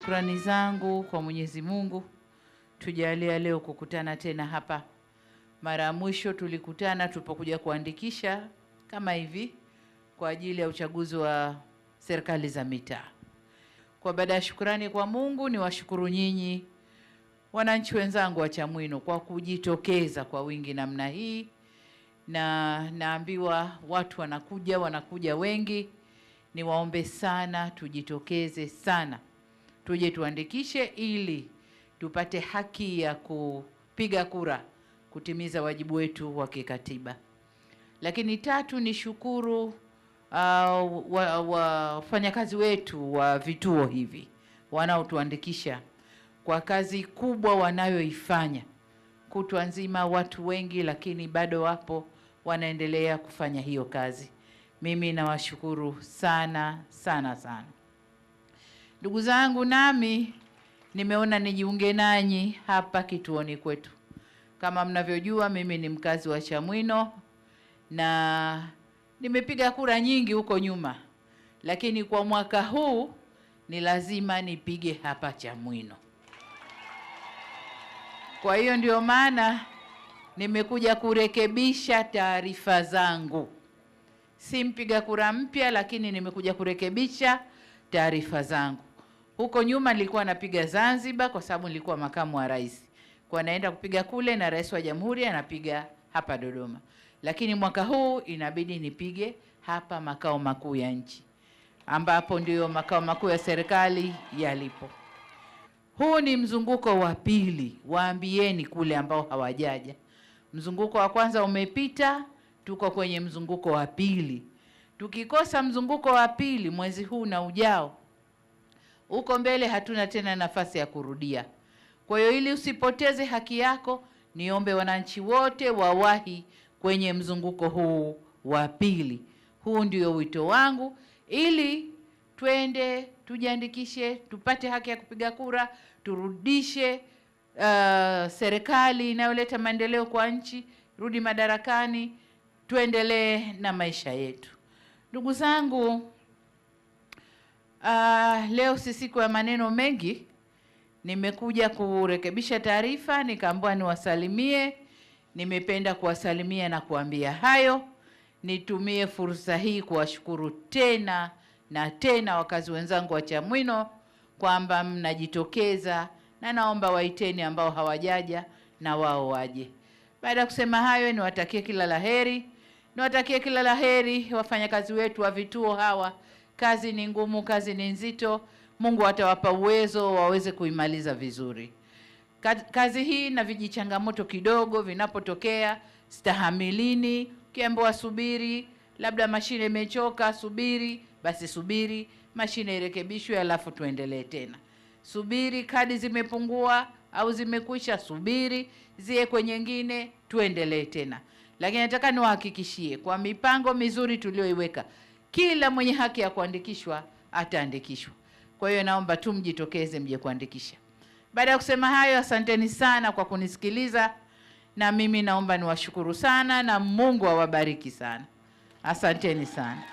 Shukrani zangu kwa Mwenyezi Mungu tujalia leo kukutana tena hapa. Mara ya mwisho tulikutana tulipokuja kuandikisha kama hivi kwa ajili ya uchaguzi wa serikali za mitaa. Kwa baada ya shukrani kwa Mungu, ni washukuru nyinyi wananchi wenzangu wa Chamwino kwa kujitokeza kwa wingi namna hii, na naambiwa watu wanakuja wengi. Niwaombe sana tujitokeze sana, tuje tuandikishe ili tupate haki ya kupiga kura, kutimiza wajibu wetu wa kikatiba. Lakini tatu, ni shukuru wafanyakazi wetu wa vituo hivi wanaotuandikisha kwa kazi kubwa wanayoifanya kutwa nzima. Watu wengi, lakini bado wapo wanaendelea kufanya hiyo kazi. Mimi nawashukuru sana sana sana. Ndugu zangu, nami nimeona nijiunge nanyi hapa kituoni kwetu. Kama mnavyojua, mimi ni mkazi wa Chamwino na nimepiga kura nyingi huko nyuma, lakini kwa mwaka huu ni lazima nipige hapa Chamwino. Kwa hiyo ndio maana nimekuja kurekebisha taarifa zangu. Si mpiga kura mpya, lakini nimekuja kurekebisha taarifa zangu. Huko nyuma nilikuwa napiga Zanzibar kwa sababu nilikuwa makamu wa rais. Kwa naenda kupiga kule na rais wa jamhuri anapiga hapa Dodoma. Lakini mwaka huu inabidi nipige hapa makao makuu ya nchi, ambapo ndio makao makuu ya serikali yalipo. Huu ni mzunguko wa pili, waambieni kule ambao hawajaja. Mzunguko wa kwanza umepita, tuko kwenye mzunguko wa pili. Tukikosa mzunguko wa pili mwezi huu na ujao, huko mbele hatuna tena nafasi ya kurudia. Kwa hiyo ili usipoteze haki yako, niombe wananchi wote wawahi kwenye mzunguko huu wa pili. Huu ndio wito wangu, ili twende tujiandikishe, tupate haki ya kupiga kura, turudishe serikali inayoleta maendeleo kwa nchi, rudi madarakani, tuendelee na maisha yetu. Ndugu zangu, leo si siku ya maneno mengi. Nimekuja kurekebisha taarifa, nikaambiwa niwasalimie. Nimependa kuwasalimia na kuambia hayo. Nitumie fursa hii kuwashukuru tena na tena wakazi wenzangu wa Chamwino kwamba mnajitokeza, na naomba waiteni ambao hawajaja na wao waje. Baada ya kusema hayo, niwatakie kila laheri. Niwatakie kila laheri wafanyakazi wetu wa vituo hawa. Kazi ni ngumu, kazi ni nzito. Mungu atawapa uwezo waweze kuimaliza vizuri. Kazi hii na vijichangamoto kidogo vinapotokea, stahamilini. Ukiambiwa subiri, labda mashine imechoka, subiri, basi subiri, mashine irekebishwe alafu tuendelee tena. Subiri, kadi zimepungua au zimekwisha, subiri, ziwe nyingine, tuendelee tena. Lakini nataka niwahakikishie kwa mipango mizuri tulioiweka, kila mwenye haki ya kuandikishwa ataandikishwa. Kwa hiyo naomba tu mjitokeze mje kuandikisha. Baada ya kusema hayo, asanteni sana kwa kunisikiliza, na mimi naomba niwashukuru sana na Mungu awabariki sana. Asanteni sana.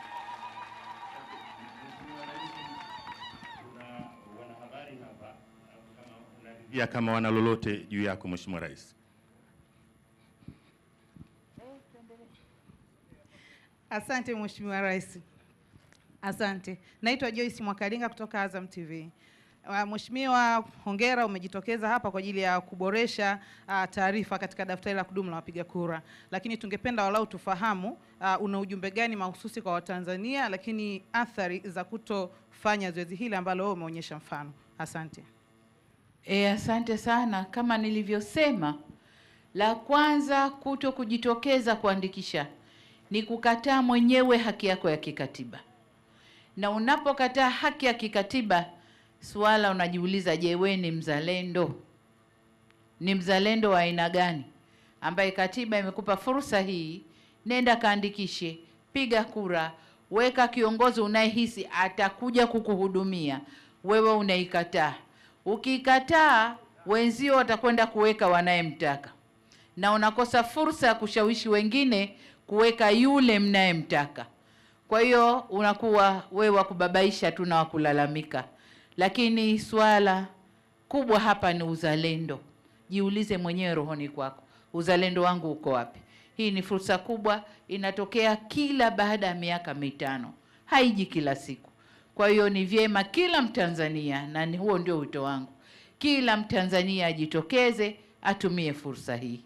Kama wana lolote juu yako Mheshimiwa Rais. Asante Mheshimiwa Rais. Asante. Naitwa Joyce Mwakalinga kutoka Azam TV. Mheshimiwa, hongera, umejitokeza hapa kwa ajili ya kuboresha taarifa katika daftari la kudumu la wapiga kura. Lakini tungependa walau tufahamu una ujumbe gani mahususi kwa Watanzania, lakini athari za kutofanya zoezi hili ambalo wewe umeonyesha mfano. Asante. Asante sana. Kama nilivyosema, la kwanza kuto kujitokeza kuandikisha ni kukataa mwenyewe haki yako ya kikatiba. Na unapokataa haki ya kikatiba, swala unajiuliza, je, wewe ni mzalendo? Ni mzalendo wa aina gani ambaye katiba imekupa fursa hii? Nenda kaandikishe, piga kura, weka kiongozi unayehisi atakuja kukuhudumia. Wewe unaikataa. Ukikataa, wenzio watakwenda kuweka wanayemtaka, na unakosa fursa ya kushawishi wengine kuweka yule mnayemtaka. Kwa hiyo unakuwa wewe wa kubabaisha tu na wa kulalamika. lakini swala kubwa hapa ni uzalendo. Jiulize mwenyewe rohoni kwako, uzalendo wangu uko wapi? Hii ni fursa kubwa, inatokea kila baada ya miaka mitano, haiji kila siku. Kwa hiyo ni vyema kila Mtanzania, na huo ndio wito wangu, kila Mtanzania ajitokeze, atumie fursa hii.